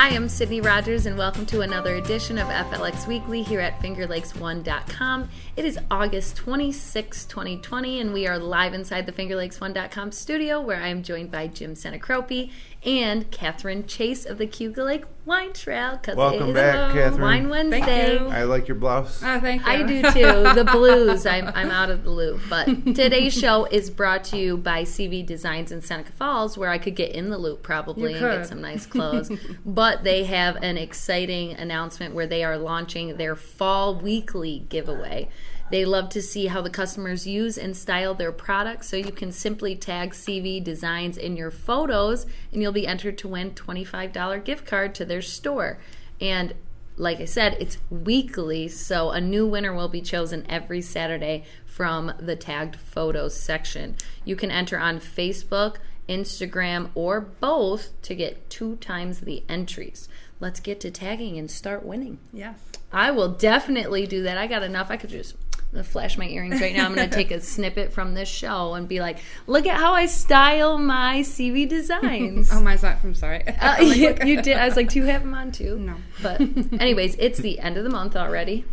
Hi, I'm Sydney Rogers, and welcome to another edition of FLX Weekly here at FingerLakes1.com. It is August 26, 2020, and we are live inside the FingerLakes1.com studio, where I am joined by Jim Senacropi and Katherine Chase of the Cayuga Lake Wine Trail. Welcome back, Katherine. Wine Wednesday. Thank you. I like your blouse. Oh, thank you. I do too. The blues. I'm out of the loop. But today's show is brought to you by CV Designs in Seneca Falls, where I could get in the loop probably and get some nice clothes. But they have an exciting announcement where they are launching their Fall Weekly giveaway. They love to see how the customers use and style their products, so you can simply tag CV Designs in your photos, and you'll be entered to win $25 gift card to their store. And like I said, it's weekly, so a new winner will be chosen every Saturday from the tagged photos section. You can enter on Facebook, Instagram, or both to get 2 times the entries. Let's get to tagging and start winning. Yes. I will definitely do that. I got enough. I could just flash my earrings right now. I'm going to take a snippet from this show and be like, look at how I style my CV Designs. Oh, mine's not from, sorry. You did. I was like, do you have them on too? No. But anyways, it's the end of the month already.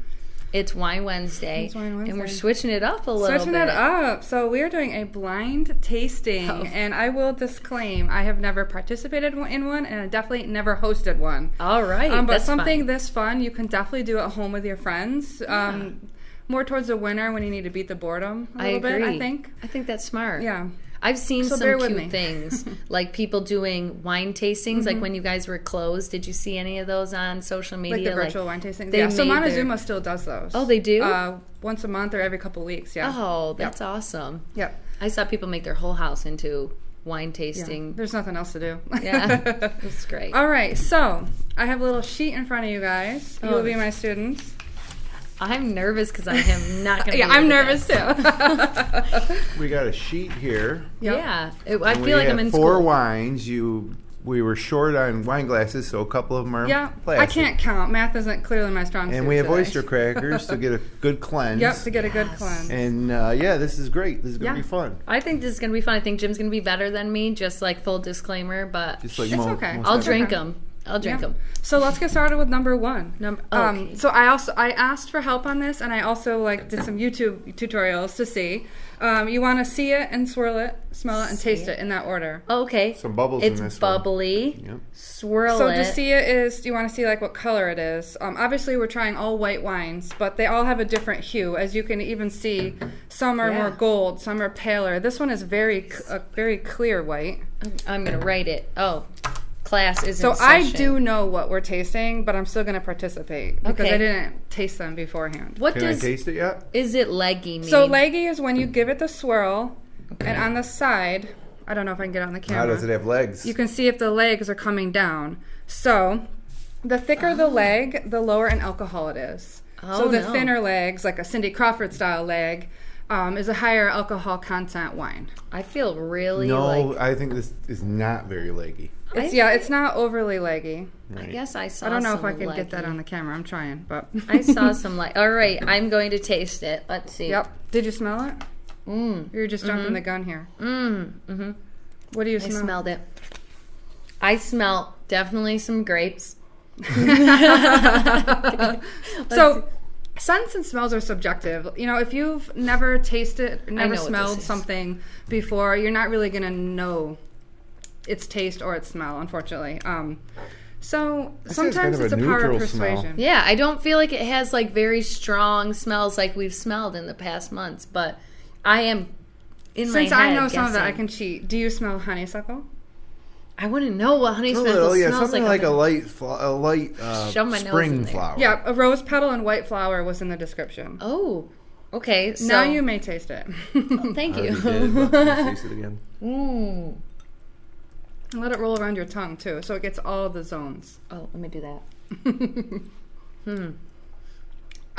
It's Wine Wednesday. It's Wine Wednesday. And we're switching it up a little bit. Switching it up. So we're doing a blind tasting. Oh. And I will disclaim, I have never participated in one, and I definitely never hosted one. All right. But that's something fine. this fun, you can definitely do at home with your friends. Yeah. More towards the winter when you need to beat the boredom a little bit, I think. I think that's smart. Yeah. I've seen So some bear with cute me. things, like people doing wine tastings, like when you guys were closed. Did you see any of those on social media? Like the virtual wine tastings. they Yeah, so made Montezuma still does those. Oh, they do? Once a month or every couple of weeks, yeah. Oh, that's awesome. Yep. I saw people make their whole house into wine Yeah. tasting. There's nothing else to do. Yeah, it's great. All right, so I have a little sheet in front of you guys. You Oh. will be my students. I'm nervous because I am not going to Yeah, I'm nervous too. We got a sheet here. Yep. Yeah, I And feel like I'm in 4 school. wines. We were short on wine glasses, so a couple of them are Yeah, plastic. I can't count. Math isn't clearly my strong suit And we have today. oyster crackers to get a good cleanse. Yep, to get a good cleanse. And yeah, this is great. This is going to Yeah. be fun. I think this is going to be fun. I think Jim's going to be better than me, just like full disclaimer, but Just like It's okay. most I'll of it. drink them. I'll drink Yeah. them. So let's get started with number 1. Okay. So I asked for help on this, and I also did some YouTube tutorials to see. You want to see it and swirl it, smell it, and taste it in that order. Okay. Some bubbles It's in this one. bubbly. Yep. Swirl So it. to see it is, you want to see what color it is. Obviously, we're trying all white wines, but they all have a different hue. As you can even see, some are more gold, some are paler. This one is very clear white. I'm going to write it. Oh, class is So in I session. do know what we're tasting, but I'm still going to participate because Okay. I didn't taste them beforehand. What Can I does taste it yet? is it leggy mean? So leggy is when you give it the swirl, and on the side, I don't know if I can get it on the camera. How does it have legs? You can see if the legs are coming down. So the thicker the leg, the lower in alcohol it is. Oh, So the no. thinner legs, like a Cindy Crawford style leg, is a higher alcohol content wine. I feel really no, like I think this is not very leggy. It's not overly leggy. I guess I saw I don't know if some I can get that leggy. on the camera. I'm trying, but I saw some all right, I'm going to taste it. Let's see. Yep. Did you smell it? You're just jumping the gun here. What do you I smell? smelled it. I smell definitely some grapes. So, scents and smells are subjective. You know, if you've never tasted, never know what smelled this is. something before, you're not really going to know its taste or its smell, unfortunately. So This has sometimes kind of it's a a power of neutral smell. persuasion. Yeah, I don't feel like it has like very strong smells like we've smelled in the past months, but I am in Since my head I know some of that, I guessing. can cheat. Do you smell honeysuckle? I wouldn't know what A honeysuckle little, yeah, smells something like. like a light Shove my nose in spring there. flower. Yeah, a rose petal and white flower was in the description. Oh, okay. So Now you may taste it. thank I you. already did, but let me taste it again. Mm. And let it roll around your tongue, too, so it gets all the zones. Oh, let me do that.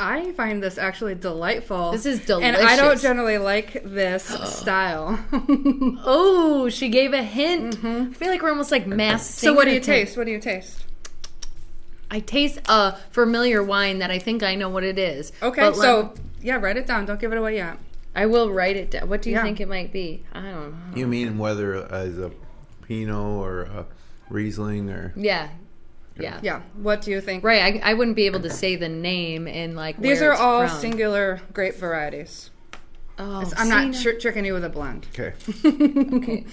I find this actually delightful. This is And I don't delicious. generally like this style. Oh, she gave a hint. I feel like we're almost like mass So what do you singer taste? What do you taste? I taste a familiar wine that I think I know what it is. Okay, But so yeah, write it down. Don't give it away yet. I will write it down. What do you Yeah. think it might be? I don't know. You mean whether as a Pinot or a Riesling or... Yeah. Yeah. Yeah. What do you think? Right. I wouldn't be able to say the name and like These where are it's all from. singular grape varieties. Oh, I'm not tricking you with a blend. Okay. Okay.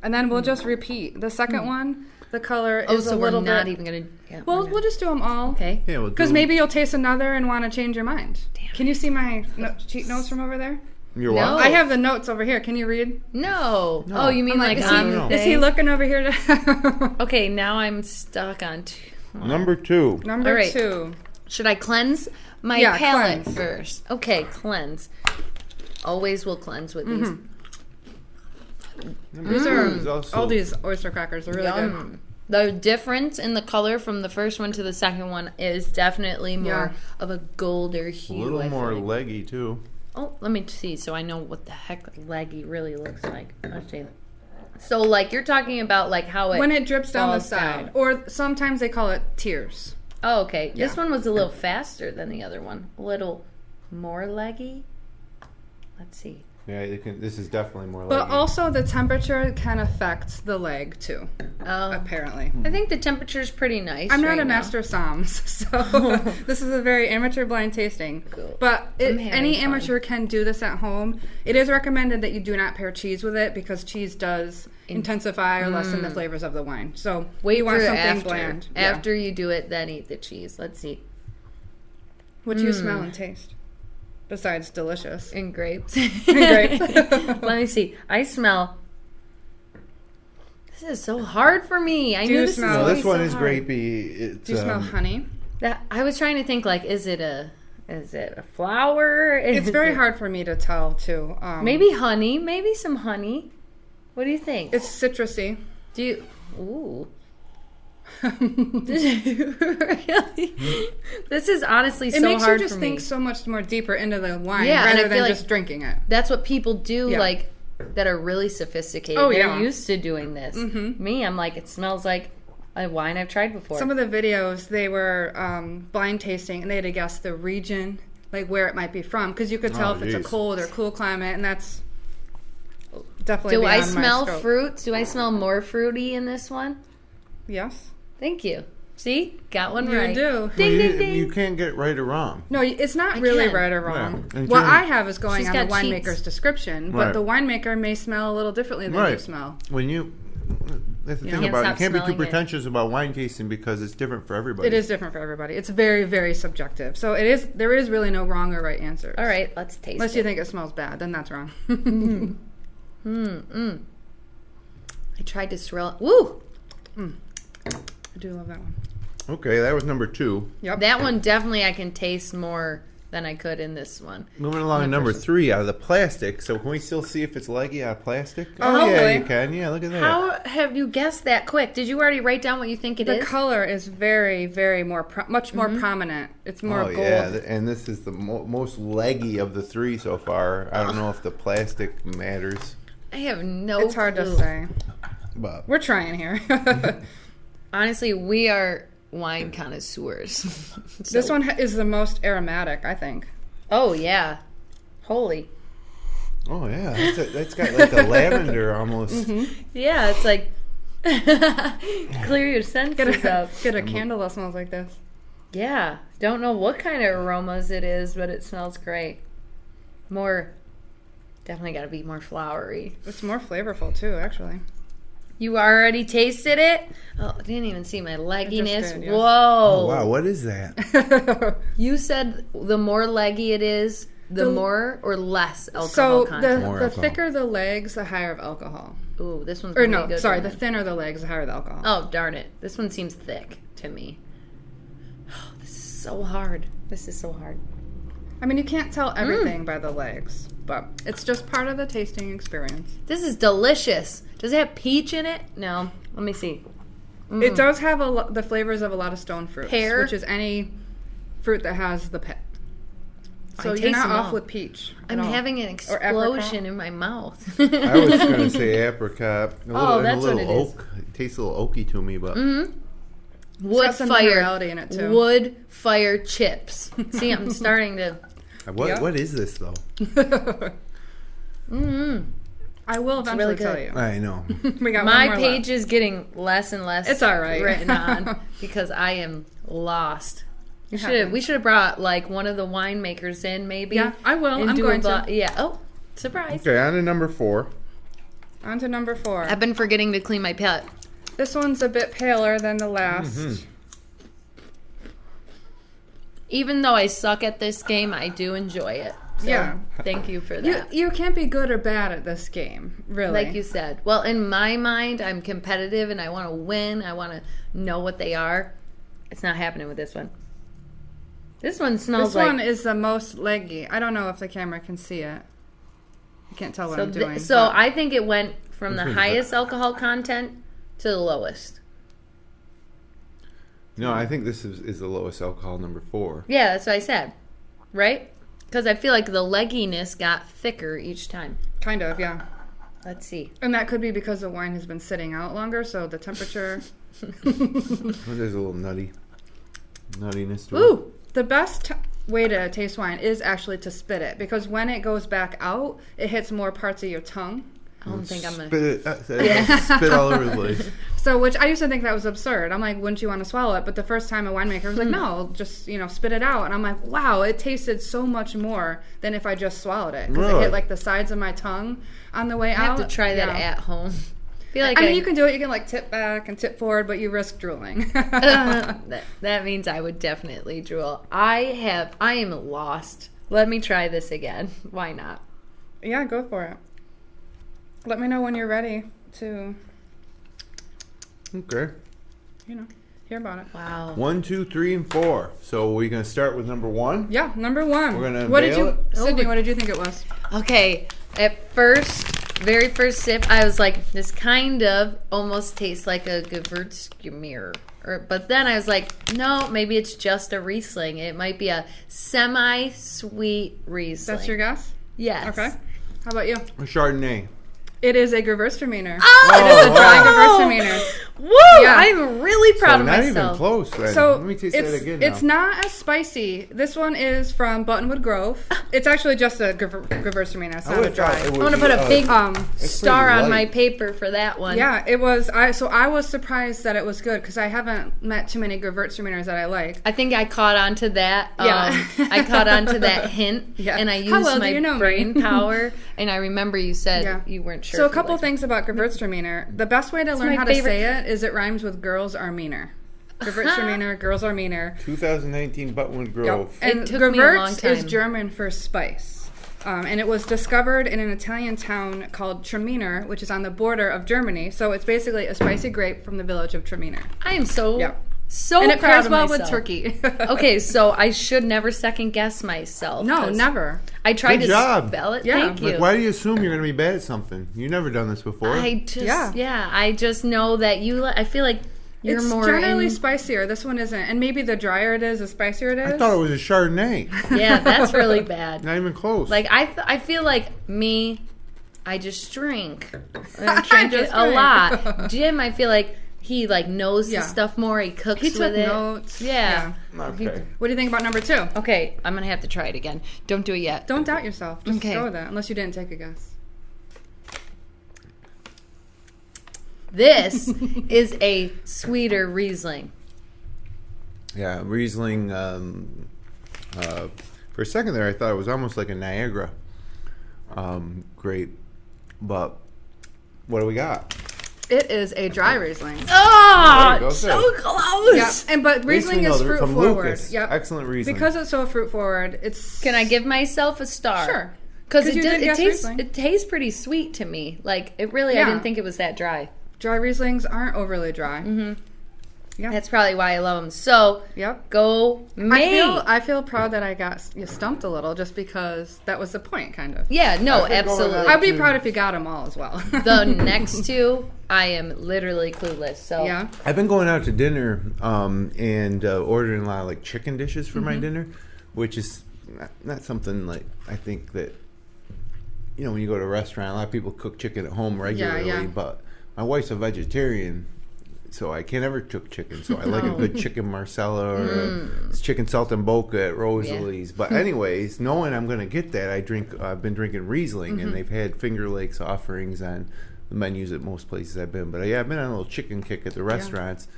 And then we'll just repeat. The second one, the color is so a little we're not bit... even going to... Yeah, we'll just do them all. Okay. Yeah, we'll do Because maybe you'll taste another and want to change your mind. Damn Can you see my cheat notes from over there? You're No. what? I have the notes over here. Can you read? No. No. Oh, you mean I'm like is on he, the is he thing? looking over here? Okay, now I'm stuck on... Number 2. Number All right. 2. Should I cleanse my palate first? Okay, cleanse. Always will cleanse with these. These are all these oyster crackers are really good. The difference in the color from the first one to the second one is definitely more of a golder hue. A little I more think. leggy, too. Oh, let me see so I know what the heck leggy really looks like. Let's see. So, like, you're talking about, like, how it... When it drips down the falls side. down. Or sometimes they call it tears. Oh, okay. Yeah. This one was a little faster than the other one. A little more leggy. Let's see. Yeah, this is definitely more leggy. But also the temperature can affect the leg too, apparently. I think the temperature is pretty nice. I'm not right a now. master somms, so this is a very amateur blind tasting. Cool. But I'm any having fun. amateur can do this at home. It is recommended that you do not pair cheese with it because cheese does intensify or lessen the flavors of the wine. So Wait you want for something after. bland. Yeah. After you do it, then eat the cheese. Let's see. What do you smell and taste? Besides delicious. And grapes. grapes. Let me see. I smell... This is so hard for me. I Do knew you this smell- is So always this one so is hard. grapey. It's, Do you smell honey? That I was trying to think, like, is it a flower? It's very hard for me to tell too. Maybe honey. Maybe some honey. What do you think? It's citrusy. Do you... Ooh. Did you really? This is honestly so It makes you hard just for think me. so much more deeper into the wine Yeah, and I rather feel than like just drinking it. That's what people do, Yeah. like, that are really sophisticated. Oh, They're yeah. used to doing this. Me, I'm like, it smells like a wine I've tried before. Some of the videos, they were blind tasting, and they had to guess the region, like where it might be from, because you could tell if it's a geez. cold or cool climate, and that's definitely Do I beyond my smell scope. fruits? Do I smell more fruity in this one? Yes. Thank you. See? Got one You right. do. Ding, you, ding, ding. you can't get right or wrong. No, it's not I really can. right or wrong. Yeah. And What Jen- I have is going She's on the got cheats. winemaker's description, but Right. the winemaker may smell a little differently than you Right. smell. When you... That's the thing Can't about it. You stop can't be too smelling it. pretentious about wine tasting because it's different for everybody. It is different for everybody. It's very, very subjective. So there is really no wrong or right answer. All right, let's taste Unless it. you think it smells bad, then that's wrong. I tried to swirl. Woo! I do love that one. Okay, that was number 2. Yep. That one definitely I can taste more than I could in this one. Moving along to number 3 out of the plastic. So can we still see if it's leggy out of plastic? Oh, yeah, really? you can. Yeah, look at that. How have you guessed that quick? Did you already write down what you think it The is? color is very, very much more prominent. It's more Oh gold. yeah, and this is the most leggy of the 3 so far. I don't know if the plastic matters, I have no It's hard to clue. say. but We're trying here. Honestly, we are wine connoisseurs. This one is the most aromatic, I think. Oh, yeah. Holy. oh yeah, that's got like a lavender almost. Yeah, it's like clear your senses up. Get a candle that smells like this. Yeah. Don't know what kind of aromas it is, but it smells great. Definitely got to be more flowery. It's more flavorful too, actually. You already tasted it? Oh, I didn't even see my legginess. did, yes. Whoa. Oh wow, what is that? You said the more leggy it is, the more or less alcohol So content. More the alcohol. thicker the legs, the higher of alcohol. Ooh, this one's Or gonna no, be a good sorry, one. the thinner the legs, the higher the alcohol. Oh, darn it. This one seems thick to me. Oh, this is so hard. This is so hard. I mean, you can't tell everything by the legs, but it's just part of the tasting experience. This is delicious. Does it have peach in it? No. Let me see. It does have the flavors of a lot of stone fruits, Pear? which is any fruit that has the pit. So I you're taste not them off all. with peach. I'm at all. having an Or apricot. explosion in my mouth. I was going to say apricot. That's a little what it is. oak. It tastes a little oaky to me, but Wood got some fire. minerality in it, too. Wood fire chips. See, I'm starting to. what Yep. what is this though? I will eventually tell you. I know. We got my one more page left. is getting less and less. It's all right. Written on because I am lost. We should have brought like one of the winemakers in, maybe. Yeah, I will. I'm going to. Yeah. Oh, surprise. Okay, on to number 4. On to number 4. I've been forgetting to clean my palette. This one's a bit paler than the last. Mm-hmm. Even though I suck at this game, I do enjoy it. So Yeah. Thank you for that. You can't be good or bad at this game, really. Like you said. Well, in my mind, I'm competitive and I want to win. I want to know what they are. It's not happening with this one. This one smells like... This one is the most leggy. I don't know if the camera can see it. You can't tell what I'm doing. So I think it went from the highest alcohol content to the lowest. No, I think this is the lowest alcohol, number 4. Yeah, that's what I said. Right? Because I feel like the legginess got thicker each time. Kind of, yeah. Let's see. And that could be because the wine has been sitting out longer, so the temperature... There's a little nuttiness to it. Ooh! The best way to taste wine is actually to spit it, because when it goes back out, it hits more parts of your tongue. I don't think I'm Spit gonna... it. Spit all over the place. So, which I used to think that was absurd. I'm like, wouldn't you want to swallow it? But the first time a winemaker was like, no, just, spit it out. And I'm like, wow, it tasted so much more than if I just swallowed it. Because it hit like the sides of my tongue on the way out. I have to try that at home. I mean, you can do it. You can like tip back and tip forward, but you risk drooling. That means I would definitely drool. I am lost. Let me try this again. Why not? Yeah, go for it. Let me know when you're ready to, Okay. hear about it. Wow. 1, 2, 3, and 4. So we're gonna start with number 1. Yeah, number 1. We're gonna What did you, unveil Sydney? What did you think it was? Okay. At very first sip, I was like, this kind of almost tastes like a Gewürztraminer. But then I was like, no, maybe it's just a Riesling. It might be a semi-sweet Riesling. That's your guess? Yes. Okay. How about you? A Chardonnay. It is a Gewürztraminer. Oh! It is a dry Gewürztraminer. Woo! Yeah. I'm really proud So of not myself. even close. Then. So let me taste that again now. it's not as spicy. This one is from Buttonwood Grove. It's actually just a Gewürztraminer. It's not a dry. I'm going to put a big star on light. my paper for that one. Yeah, it was. I was surprised that it was good because I haven't met too many Gewürztraminers that I like. I think I caught on to that. Yeah. I caught on to that hint, Yeah. and I used How well do my you know me? brain power. And I remember you said you weren't sure. So a if you couple liked things about Gewürztraminer. The best way to learn my how to favorite. say it is it rhymes with girls are meaner. Gewürztraminer, girls are meaner. 2019 Buttonwood Grove. Yep. And took me a long Gewürz is time. German for spice. And it was discovered in an Italian town called Traminer, which is on the border of Germany. So it's basically a spicy grape from the village of Traminer. I am so Yep. so And it proud pairs of well myself. with turkey. Okay, so I should never second guess myself. No, 'cause never. I tried Good to job. spell it. Yeah. Thank you. Like, why do you assume you're going to be bad at something? You've never done this before. I just I just know that you. I feel like you're It's more generally spicier. This one isn't. And maybe the drier it is, the spicier it is. I thought it was a Chardonnay. Yeah, that's really bad. Not even close. Like I feel like me, I just drink. I drink it Just a drink. lot. Jim, I feel like he knows Yeah. the stuff more. He cooks He with took it. notes. Yeah. okay. What do you think about number 2? Okay, I'm gonna have to try it again. Don't do it yet. Don't doubt yourself. Just Okay. go with it, unless you didn't take a guess. This is a sweeter Riesling. Yeah, Riesling. For a second there, I thought it was almost like a Niagara grape. But what do we got? It is a dry Riesling. There you Oh, go, so good. close. Yeah, but Riesling is fruit from forward. Lucas. Yep. Excellent Riesling. Because it's so fruit forward, it's. Can I give myself a star? Sure. Because 'Cause you did guess Riesling. it tastes pretty sweet to me. Like it really, I Yeah. didn't think it was that dry. Dry Rieslings aren't overly dry. Mm-hmm. Yeah. That's probably why I love them. So Yep. go me. I feel proud that I got you stumped a little, just because that was the point, kind of. Yeah, no, I think going absolutely. out- I'd be proud if you got them all as well. The next two, I am literally clueless. So Yeah. I've been going out to dinner and ordering a lot of like chicken dishes for my dinner, which is not something like I think that when you go to a restaurant, a lot of people cook chicken at home regularly. yeah. But my wife's a vegetarian, so I can't ever cook chicken. So I like a good chicken marsala or chicken saltimbocca at Rosalie's. But anyways, knowing I'm going to get that, I've been drinking Riesling, and they've had Finger Lakes offerings on the menus at most places I've been. But I've been on a little chicken kick at the restaurants,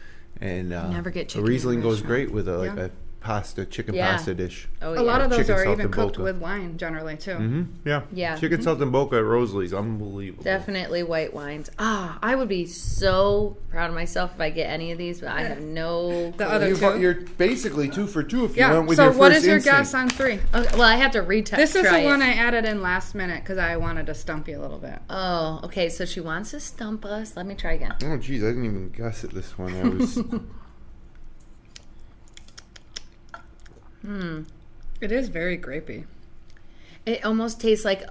and never get chicken the Riesling goes great with a chicken pasta dish. Oh, yeah. A lot of those are even cooked with wine generally too. Yeah. Chicken saltimbocca at Rosalie's, unbelievable. Definitely white wines. I would be so proud of myself if I get any of these, but I have no. The other two. You're basically 2 for 2 if you went with your first So what is your instinct. guess on 3? Okay, well, I have to retest. This is the one I added in last minute because I wanted to stump you a little bit. Oh, okay. So she wants to stump us. Let me try again. Oh, geez, I didn't even guess at this one. I was. It is very grapey. It almost tastes like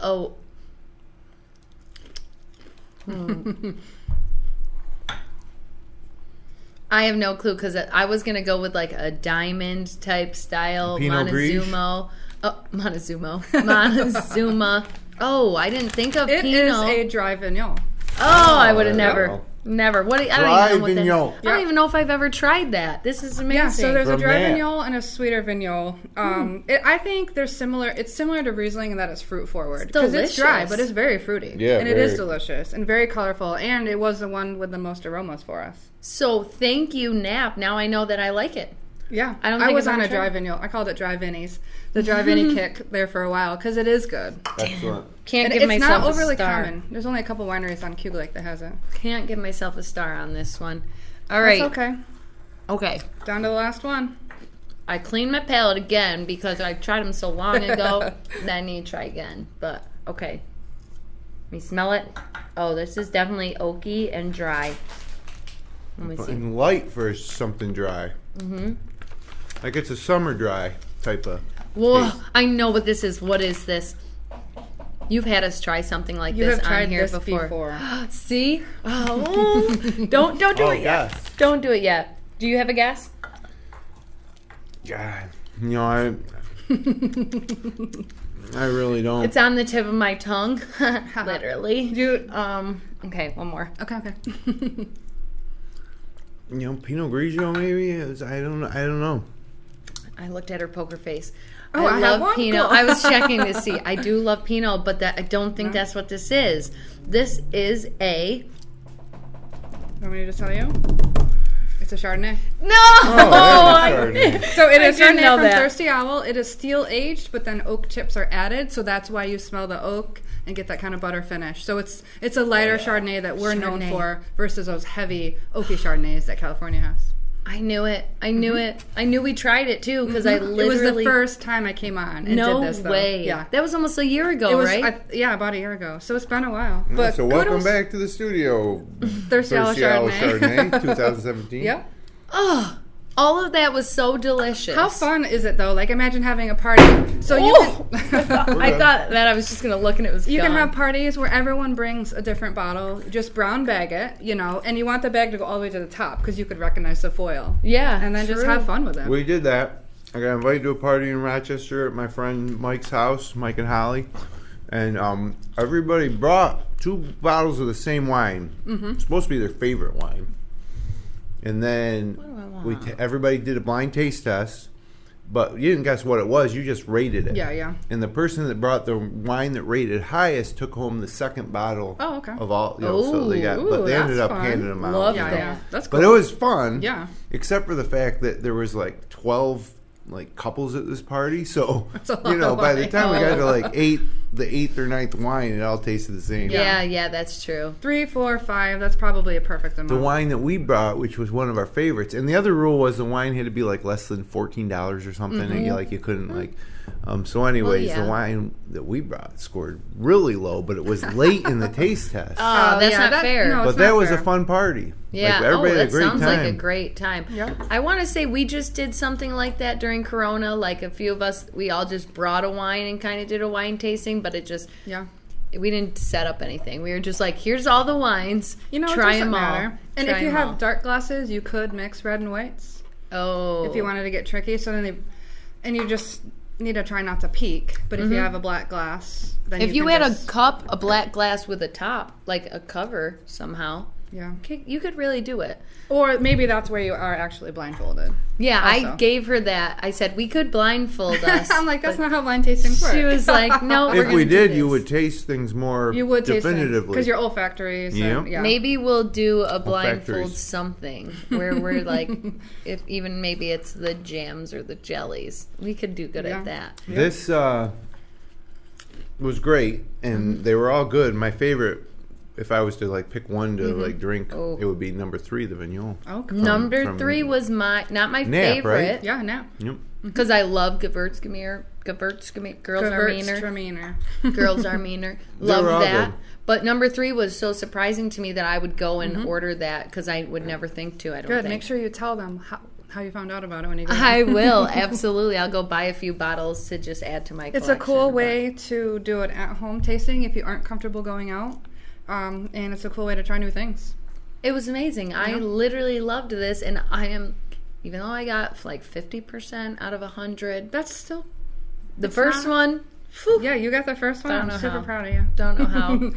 I have no clue because I was gonna go with like a diamond type style Montezuma. Montezuma. Oh, I didn't think of Pinot. It is a dry Vigneault. Oh, I would have never. What? I don't even know if I've ever tried that. This is amazing. Yeah, so there's a dry Vigneault and a sweeter Vigneault. I think they're similar. It's similar to Riesling in that it's fruit forward because it's dry, but it's very fruity. Yeah, and it is delicious and very colorful. And it was the one with the most aromas for us. So thank you, Nap. Now I know that I like it. Yeah, I was on a dry Vigneault. I called it dry Vinnies. The dry Vinny kick there for a while because it is good. Excellent. Can't give myself a star. It's not overly common. There's only a couple wineries on Cayuga Lake that has it. Can't give myself a star on this one. All right. That's okay. Okay. Down to the last one. I cleaned my palate again because I tried them so long ago that I need to try again. But, okay. Let me smell it. Oh, this is definitely oaky and dry. Let me see. And light for something dry. Like it's a summer dry type of Whoa, taste. I know what this is. What is this? You've had us try something like this on here before. See? Oh, don't do it yet. Yes. Don't do it yet. Do you have a guess? God, I really don't. It's on the tip of my tongue, literally. Okay, one more. Okay. Pinot Grigio maybe. I don't know. I looked at her poker face. Oh, I love Pinot. I was checking to see. I do love Pinot, but I don't think that's what this is. This is a. Want me to just tell you? It's a Chardonnay. No! Chardonnay. So it is Chardonnay from Thirsty Owl. It is steel aged, but then oak chips are added, so that's why you smell the oak and get that kind of butter finish. So it's a lighter Chardonnay that we're known for versus those heavy oaky Chardonnays that California has. I knew it. I knew we tried it too because I literally. It was the first time I came on and did this. No way. Yeah, that was almost a year ago, right? About a year ago. So it's been a while. But so welcome back to the studio. Thirsty Owl Chardonnay 2017. Yep. Oh, all of that was so delicious. How fun is it though? Like imagine having a party. So you I thought that I was just gonna look and it was. You can have parties where everyone brings a different bottle. Just brown bag it, and you want the bag to go all the way to the top because you could recognize the foil. Yeah, and then just have fun with it. We did that. I got invited to a party in Rochester at my friend Mike's house, Mike and Holly, and everybody brought 2 bottles of the same wine. It's supposed to be their favorite wine. And then everybody did a blind taste test, but you didn't guess what it was. You just rated it. Yeah. And the person that brought the wine that rated highest took home the second bottle of all. So they ended up handing them out. Love that. Yeah. That's cool. But it was fun. Yeah. Except for the fact that there was like 12 couples at this party. So by the time we got to the 8th or 9th wine, it all tasted the same. Yeah, that's true. 3, 4, 5. That's probably a perfect amount. The wine that we brought, which was one of our favorites, and the other rule was the wine had to be less than $14 or something, and you couldn't So, anyways, the wine that we brought scored really low, but it was late in the taste test. Oh, that's not fair. No, but that was a fun party. Yeah, everybody had a great sounds time. like a great time. Yep. I want to say we just did something like that during Corona. Like a few of us, we all just brought a wine and kind of did a wine tasting, but it just we didn't set up anything. We were just like, here's all the wines. Try them all. Matter. And if you have dark glasses, you could mix red and whites. Oh, if you wanted to get tricky, so then you just need to try not to peek. But if you have a black glass, then if you had a cup, a black glass with a top, like a cover somehow. Yeah. You could really do it. Or maybe that's where you are actually blindfolded. Yeah, also. I gave her that. I said, we could blindfold us. I'm like, that's not how blind tastings work. She was like, no, if we did, you would taste things more you would definitively. Because you're olfactory. So, yeah. Maybe we'll do a blindfold something where we're like, if even maybe it's the jams or the jellies. We could do good at that. Yeah. This was great, and they were all good. My favorite, if I was to like pick one to like drink, it would be number 3, the Vigneault. Oh, cool. Number 3 was not my Nap, favorite. Right? Yeah, Nap. Yep. Because I love Gewürztraminer. Girls are meaner. Love that. Good. But number 3 was so surprising to me that I would go and order that because I would never think to. I don't think. Make sure you tell them how you found out about it when you go. I will, absolutely. I'll go buy a few bottles to just add to my collection. It's a cool way to do an at-home tasting if you aren't comfortable going out. And it's a cool way to try new things. It was amazing. I literally loved this, and I am, even though I got like 50% out of 100. That's still... The first one... Whew. Yeah, you got the first one. I'm super proud of you. Don't know how.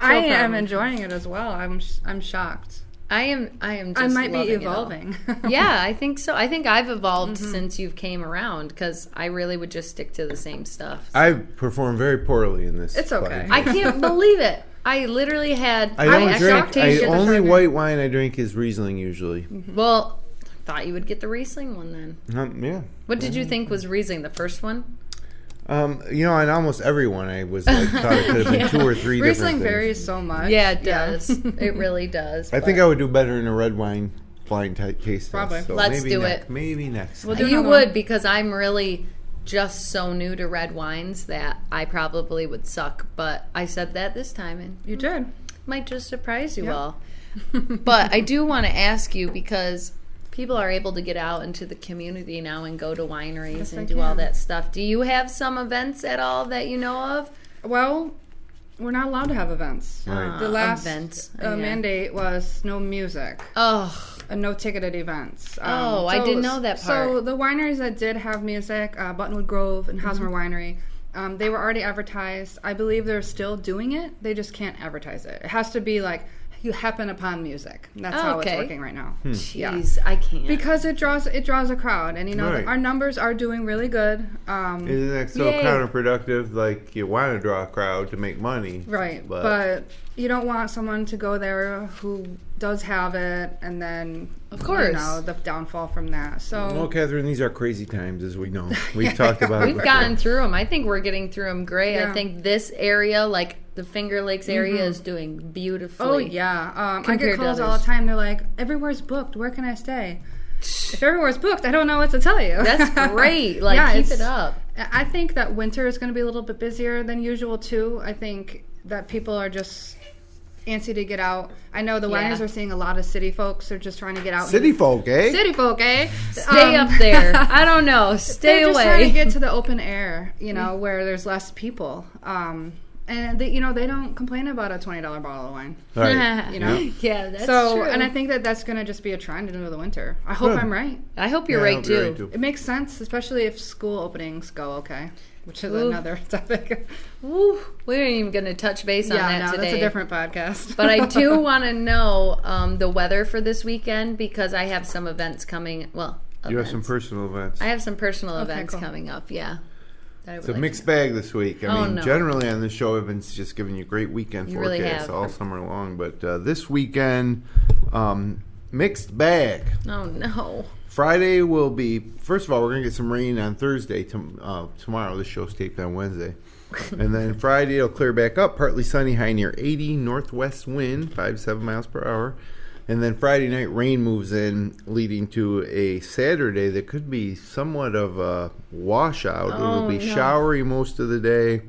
I am enjoying it as well. I'm shocked. I am just I might be evolving. Yeah, I think so. I think I've evolved since you've came around because I really would just stick to the same stuff. I performed very poorly in this. It's okay. I can't believe it. I literally had the only white wine I drink is Riesling usually. Well, thought you would get the Riesling one then. Yeah. What did you think was Riesling, the first one? On almost every one I was like, thought it could have been 2 or 3 different things. Riesling varies so much. Yeah, it does. It really does. I think I would do better in a red wine blind taste test. Probably. So Let's do it. Maybe next. You would, because I'm really just so new to red wines that I probably would suck. But I said that this time, and you did. Might just surprise you all. But I do want to ask you, because people are able to get out into the community now and go to wineries and do all that stuff. Do you have some events at all that you know of? Well, we're not allowed to have events. Right. The last mandate was no music. Oh. And no ticketed events. I didn't know that part. So the wineries that did have music, Buttonwood Grove and Hosmer Winery, they were already advertised. I believe they're still doing it. They just can't advertise it. It has to be like you happen upon music. That's how it's working right now. Jeez, I can't. Because it draws a crowd, and our numbers are doing really good. Isn't that so counterproductive? Like, you want to draw a crowd to make money, right? But you don't want someone to go there who does have it, and then of course the downfall from that. So, well, Catherine, these are crazy times, as we know. We've talked about. We've gotten through them. I think we're getting through them great. Yeah. I think this area, like the Finger Lakes area, is doing beautifully. Oh yeah, I get calls all the time. They're like, "Everywhere's booked. Where can I stay?" If everywhere's booked, I don't know what to tell you. That's great. Like, keep it up. I think that winter is going to be a little bit busier than usual too. I think that people are just antsy to get out. I know the wineries are seeing a lot of city folks. They're just trying to get out. City folk, eh? Stay up there. I don't know. Stay away. They're just trying to get to the open air, where there's less people. And they don't complain about a $20 bottle of wine. Right. Yeah, that's true. And I think that's going to just be a trend into the winter. I hope I'm right. I hope you're right too. It makes sense, especially if school openings go okay, which is another topic. Ooh, we ain't even going to touch base on that today. That's a different podcast. But I do want to know the weather for this weekend, because I have some events coming. Well, you have some personal events. I have some personal events coming up. Yeah. It's a mixed bag this week. I mean, generally on this show, I've been just giving you great weekend forecasts all summer long. But this weekend, mixed bag. Oh, no. Friday will be, first of all, we're going to get some rain on Thursday. Tomorrow, the show's taped on Wednesday. And then Friday, it'll clear back up. Partly sunny, high near 80, northwest wind, 5 to 7 miles per hour. And then Friday night, rain moves in, leading to a Saturday that could be somewhat of a washout. It'll be showery most of the day.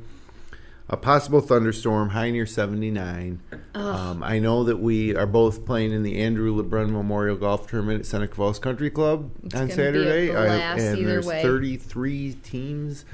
A possible thunderstorm, high near 79. I know that we are both playing in the Andrew LeBrun Memorial Golf Tournament at Seneca Falls Country Club on Saturday. And there's 33 teams.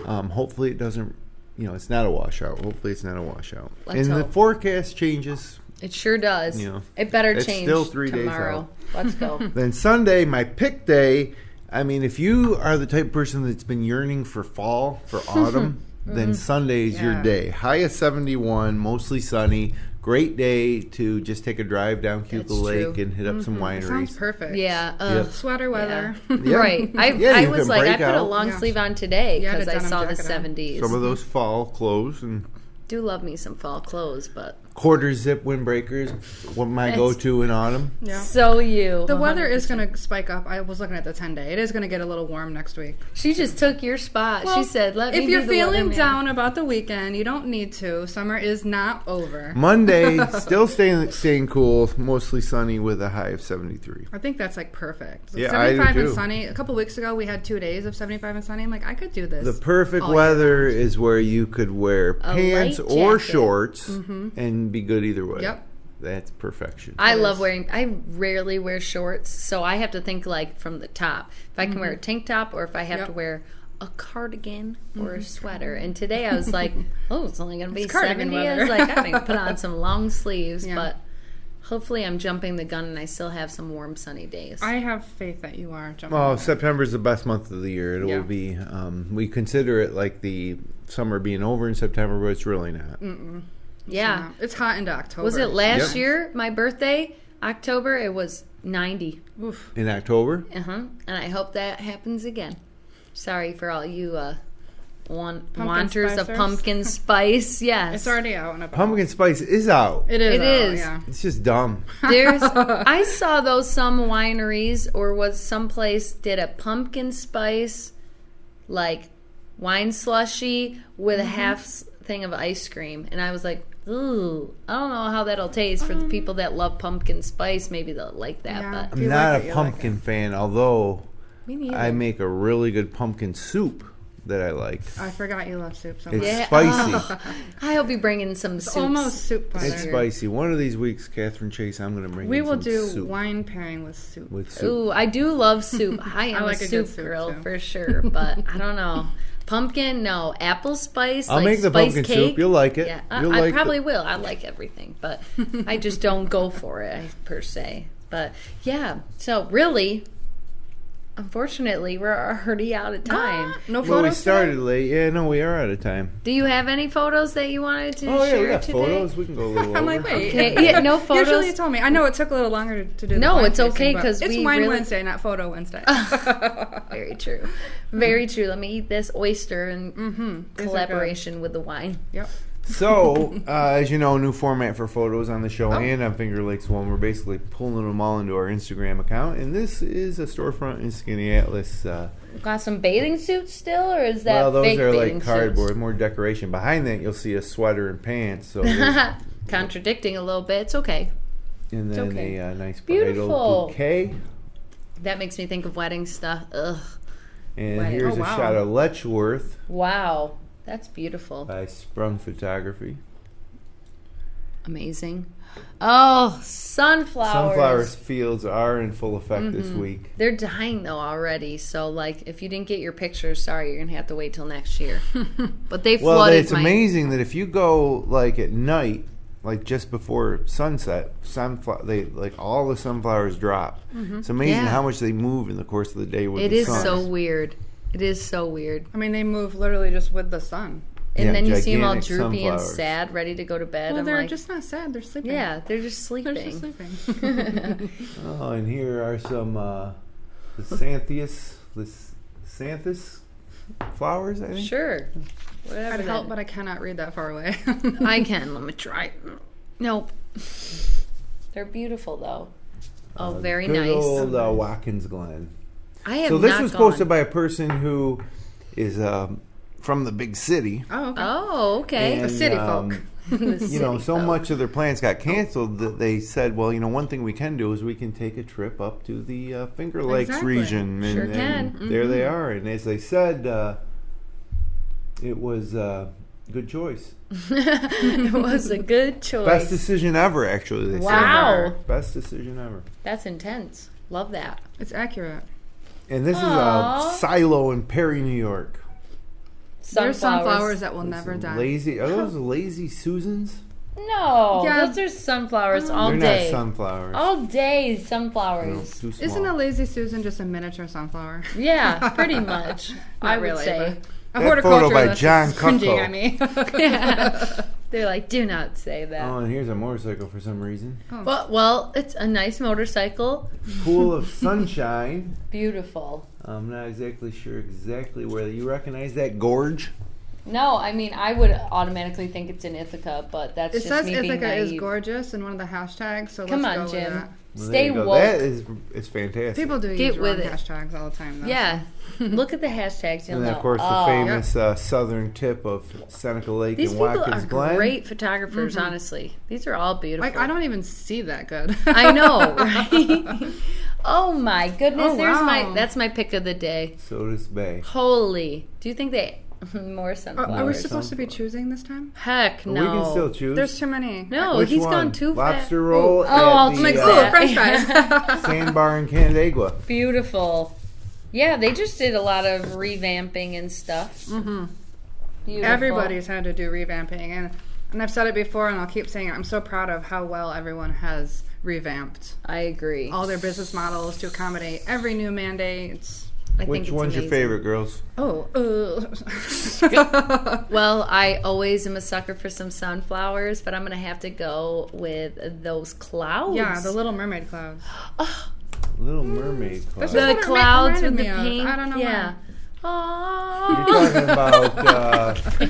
Hopefully it doesn't, it's not a washout. Hopefully it's not a washout. Let's hope. The forecast changes. It sure does. It better change still 3 tomorrow. Days out. Let's go. Then Sunday, my pick day. I mean, if you are the type of person that's been yearning for fall, for autumn, then Sunday is your day. High of 71, mostly sunny, great day to just take a drive down Cayuga Lake true. and hit up some wineries. Sounds perfect. Yeah. Yep. Sweater weather. Yeah. Right. I you was can like, I break put a out long sleeve on today Yeah, because I denim saw the jacket on. 70s. some of those fall clothes and Do love me some fall clothes, but quarter zip windbreakers. What my go-to in autumn. Yeah. so you. The weather is going to spike up. I was looking at the 10-day. It is going to get a little warm next week. She just took your spot. Well, She said, "Let me." If you're do the feeling weatherman." down about the weekend, you don't need to. Summer is not over. Monday, still staying cool, mostly sunny with a high of 73. I think that's like perfect. Yeah, I do 75 and too. sunny. A couple weeks ago, we had 2 days of 75 and sunny. I'm like, I could do this. The perfect all year weather round. is where you could wear pants light or jacket. shorts and be good either way. Yep. That's perfection. I It love is. wearing. I rarely wear shorts, so I have to think like from the top. If I can wear a tank top, or if I have Yep. to wear a cardigan or a sweater. And today I was like, "Oh, it's only going to be It's cardigan 70." I weather. was like, "I need to put on some long sleeves," Yeah. but hopefully I'm jumping the gun and I still have some warm, sunny days. I have faith that you are jumping. Oh, on it. September is the best month of the year. It Yeah. will be. We consider it like the summer being over in September, but it's really not. yeah. It's hot into October. Was it last Yep. year? My birthday, October. It was 90. Oof. In October, And I hope that happens again. Sorry for all you wanters of spicers? pumpkin spice. Yes. It's already out and about. pumpkin spice is out. It is. It out, is. Yeah. It's just dumb. There's I saw those some wineries or was someplace did a pumpkin spice like wine slushy with a half thing of ice cream, and I was like, ooh, I don't know how that'll taste for the people that love pumpkin spice. Maybe they'll like that, Yeah. but If I'm you not like it, a you pumpkin like fan, although me neither. I make a really good pumpkin soup that I like. I forgot you love soup so It's much. Yeah. spicy. Oh, I hope you bring in some It's soups. almost soup butter. It's spicy. One of these weeks, Catherine Chase, I'm going to bring We in will some do soup wine pairing with soup. with soup. Ooh, I do love soup. I am like a a good soup soup, girl too. for sure, but I don't know. Pumpkin, no. Apple spice, I'll like make the spice pumpkin cake. soup. You'll like it. Yeah, You'll I like probably will. I like everything, but I just don't go for it per se. But yeah, so really, unfortunately, we're already out of time. No photos Well, we today? started late. Yeah, no, we are out of time. Do you have any photos that you wanted to Oh, yeah, share we got today? photos. We can go a little I'm over. like, wait. Okay, yeah, no photos. Usually you told me. I know it took a little longer to do the No, wine it's tasting, okay, but 'cause it's we Wine really- Wednesday, not Photo Wednesday. Very true. Very true. Let me eat this oyster in These are collaboration with the wine. Yep. So, as you know, new format for photos on the show Oh. and on Finger Lakes One. We're basically pulling them all into our Instagram account, and this is a storefront in Skinny Atlas. Got some bathing suits still, or is that Well, those fake are bathing like cardboard, suits? more decoration. Behind that, you'll see a sweater and pants. So, there's- Contradicting a little bit. It's okay. and then okay. a nice bridal Beautiful. bouquet. That makes me think of wedding stuff. Ugh. And Wedding. here's Oh, a wow. shot of Letchworth Wow. That's beautiful. by Sprung Photography. Amazing. Oh, sunflowers. Sunflower fields are in full effect this week. They're dying though already. So like, if you didn't get your pictures, sorry, you're gonna have to wait till next year. But they Well, flooded it's my. amazing that if you go like at night, like just before sunset, they like all the sunflowers drop. It's amazing Yeah. how much they move in the course of the day with It the is sun. so weird. It is so weird. I mean, they move literally just with the sun. And Yeah, then you see them all gigantic droopy and sunflowers. sad, ready to go to bed. Well, I'm they're like, just not sad. They're sleeping. yeah, they're just sleeping. They're just sleeping. Oh, and here are some the Xanthus flowers. I think. Sure. Whatever. I'd that help, is. but I cannot read that far away. I can. Let me try. Nope. They're beautiful though. Oh, very Good nice. old Watkins Glen. I have So this not was gone. posted by a person who is from the big city. Oh, okay. Oh, okay. And, city folk. The You know, city so folk. much of their plans got canceled that they said, well, you know, one thing we can do is we can take a trip up to the Finger Lakes Exactly. region. Sure and can. there they are. And as they said, it was a good choice. It was a good choice. Best decision ever, actually. They Wow. said. Best decision ever. That's intense. Love that. It's accurate. And this Aw. is a silo in Perry, New York. There's sunflowers that will never die. Lazy. Are those Lazy Susans? No, Yeah. those are sunflowers all They're day. not sunflowers. All day No, sunflowers. too small. Isn't a Lazy Susan just a miniature sunflower? Yeah, pretty much. I Not would really, say. A That photo by horticulturalist John is cringing Cucko. at me. They're like, do not say that. Oh, and here's a motorcycle for some reason. Oh. Well, it's a nice motorcycle. Pool of sunshine. Beautiful. I'm not exactly sure where you recognize that gorge. No, I mean, I would automatically think it's in Ithaca, but that's it just me being Ithaca naive. is gorgeous in one of the hashtags, so Come let's on, go Jim. with that. Well, Stay woke. That is fantastic. People do Get use with wrong it. hashtags all the time, though. Yeah. Look at the hashtags. You'll And then, know. of course, the famous southern tip of Seneca Lake These and people Watkins are Glen. great photographers, honestly. These are all beautiful. Like, I don't even see that good. I know, right? Oh, my goodness. Oh, That's my pick of the day. Sodas Bay. Holy. Do you think they... More sunflowers. Are we supposed to be choosing this time? Heck, no. We can still choose. There's too many. No, Which he's one? gone too fast. Lobster roll I'll at take the that. French fries. Sandbar in Canandaigua. Beautiful. Yeah, they just did a lot of revamping and stuff. Mm-hmm. Beautiful. Everybody's had to do revamping, and I've said it before, and I'll keep saying it. I'm so proud of how well everyone has revamped I agree. all their business models to accommodate every new mandate. I think Which it's one's amazing. your favorite, girls? Oh, Well, I always am a sucker for some sunflowers, but I'm going to have to go with those clouds. yeah, the Little Mermaid clouds. Little Mermaid cloud. That's what The it clouds reminded with the me of. pink. I don't know Yeah. You're talking about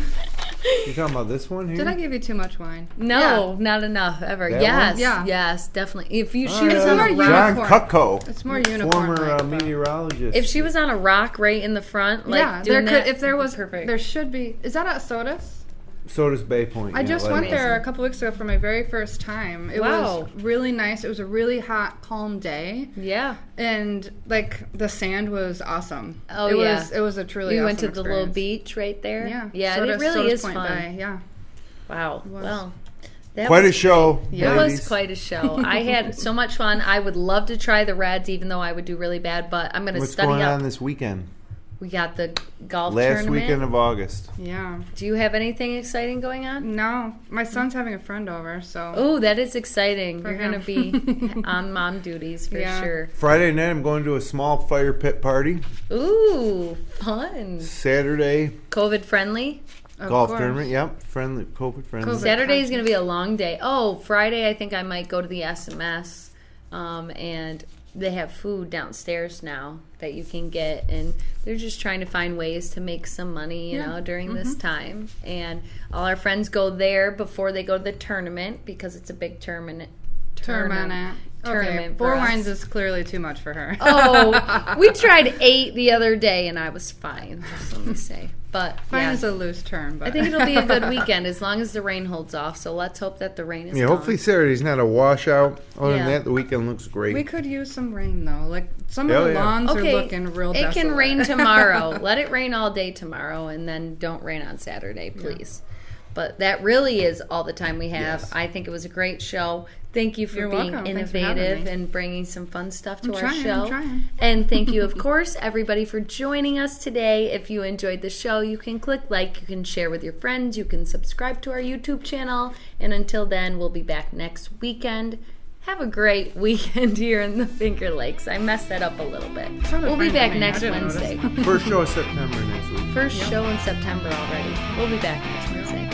you're talking about this one here? Did I give you too much wine? No, not enough ever. That yes, one? Yeah. yes, definitely. If you, Oh, she was yeah, on a unicorn. John rock, Cutco. It's more unicorn. Former meteorologist. if she was on a rock right in the front, like yeah, doing there could that, if there was perfect. there should be. Is that at Sodas? Sodas Bay Point. I yeah, just like- went there a couple weeks ago for my very first time. It Wow. was really nice. It was a really hot, calm day, Yeah. and like the sand was awesome. Oh, it yeah. was. It was a truly. You awesome went to the little experience. beach right there. Yeah, yeah, Sodas- it really Sodas is Point fun. Bay, yeah. Wow. was. Well, that Quite was a show. Yeah. It ladies. was quite a show. I had so much fun. I would love to try the Reds, even though I would do really bad. But I'm going to What's study going up. on this weekend? We got the golf Last tournament. weekend of August. Yeah. Do you have anything exciting going on? No, my son's having a friend over, so. Oh, that is exciting. For You're going to him. be on mom duties for Yeah. sure. Friday night, I'm going to a small fire pit party. Ooh, fun. Saturday, COVID friendly. Of golf course. tournament. Yep, friendly, COVID friendly. COVID. Saturday is going to be a long day. Oh, Friday, I think I might go to the SMS. And they have food downstairs now that you can get. And they're just trying to find ways to make some money, you know, during this time. And all our friends go there before they go to the tournament because it's a big tournament. Tournament. Okay, for 4 us. wines is clearly too much for her. Oh, we tried 8 the other day, and I was fine. Just let me say, but Fine yeah, is a loose term, but I think it'll be a good weekend as long as the rain holds off. So let's hope that the rain is. Yeah, gone. hopefully Saturday's not a washout. Other Yeah. than that, the weekend looks great. we could use some rain though. Like some Hell of the yeah. lawns Okay, are looking real. it can desolate. rain tomorrow. Let it rain all day tomorrow, and then don't rain on Saturday, please. But that really is all the time we have. Yes. I think it was a great show. Thank you for You're being welcome. Thanks for having innovative me. and bringing some fun stuff to I'm our trying, show. I'm trying. And thank you, of course, everybody for joining us today. If you enjoyed the show, you can click like, you can share with your friends, you can subscribe to our YouTube channel. And until then, we'll be back next weekend. Have a great weekend here in the Finger Lakes. I messed that up a little bit. Totally We'll be fine back with me. next I didn't Wednesday. notice. First show of September next week. First show in September already. We'll be back next Wednesday.